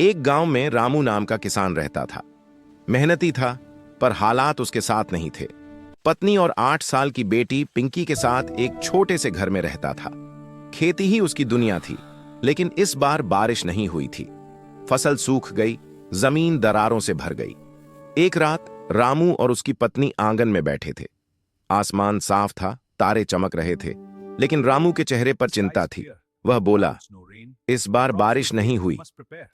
एक गांव में रामू नाम का किसान रहता था। मेहनती था, पर हालात उसके साथ नहीं थे। पत्नी और 8 साल की बेटी पिंकी के साथ एक छोटे से घर में रहता था। खेती ही उसकी दुनिया थी, लेकिन इस बार बारिश नहीं हुई थी। फसल सूख गई, जमीन दरारों से भर गई। एक रात रामू और उसकी पत्नी आंगन में बैठे थे। आसमान साफ था, तारे चमक रहे थे, लेकिन रामू के चेहरे पर चिंता थी। वह बोला, इस बार बारिश नहीं हुई,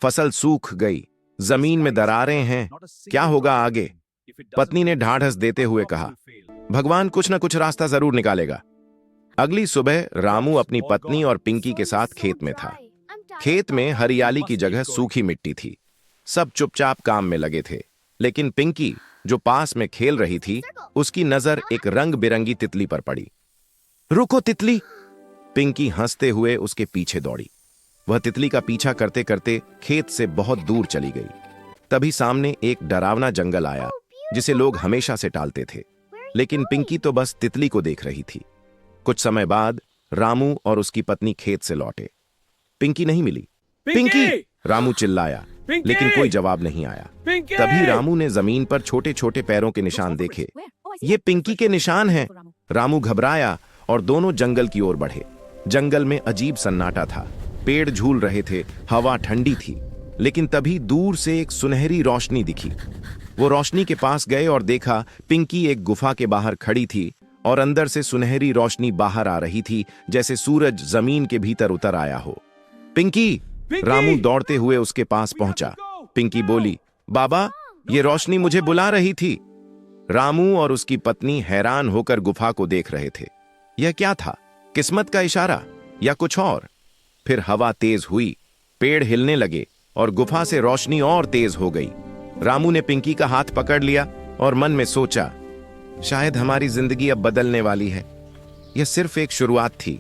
फसल सूख गई, जमीन में दरारें हैं, क्या होगा आगे? पत्नी ने ढाढ़स देते हुए कहा, भगवान कुछ न कुछ रास्ता जरूर निकालेगा। अगली सुबह रामू अपनी पत्नी और पिंकी के साथ खेत में था। खेत में हरियाली की जगह सूखी मिट्टी थी। सब चुपचाप काम में लगे थे, लेकिन पिंकी, जो पास में खेल रही थी, उसकी नजर एक रंग बिरंगी तितली पर पड़ी। रुको तितली! पिंकी हंसते हुए उसके पीछे दौड़ी। वह तितली का पीछा करते करते खेत से बहुत दूर चली गई। तभी सामने एक डरावना जंगल आया, जिसे लोग हमेशा से टालते थे, लेकिन पिंकी तो बस तितली को देख रही थी। कुछ समय बाद रामू और उसकी पत्नी खेत से लौटे। पिंकी नहीं मिली। पिंकी! रामू चिल्लाया, लेकिन कोई जवाब नहीं आया। तभी रामू ने जमीन पर छोटे छोटे पैरों के निशान देखे। ये पिंकी के निशान हैं। रामू घबराया और दोनों जंगल की ओर बढ़े। जंगल में अजीब सन्नाटा था। पेड़ झूल रहे थे, हवा ठंडी थी, लेकिन तभी दूर से एक सुनहरी रोशनी दिखी। वो रोशनी के पास गए और देखा पिंकी एक गुफा के बाहर खड़ी थी और अंदर से सुनहरी रोशनी बाहर आ रही थी, जैसे सूरज जमीन के भीतर उतर आया हो। पिंकी! रामू दौड़ते हुए उसके पास पहुंचा। पिंकी बोली, बाबा, ये रोशनी मुझे बुला रही थी। रामू और उसकी पत्नी हैरान होकर गुफा को देख रहे थे। यह क्या था? किस्मत का इशारा या कुछ और? फिर हवा तेज हुई, पेड़ हिलने लगे और गुफा से रोशनी और तेज हो गई। रामू ने पिंकी का हाथ पकड़ लिया और मन में सोचा, शायद हमारी जिंदगी अब बदलने वाली है। यह सिर्फ एक शुरुआत थी।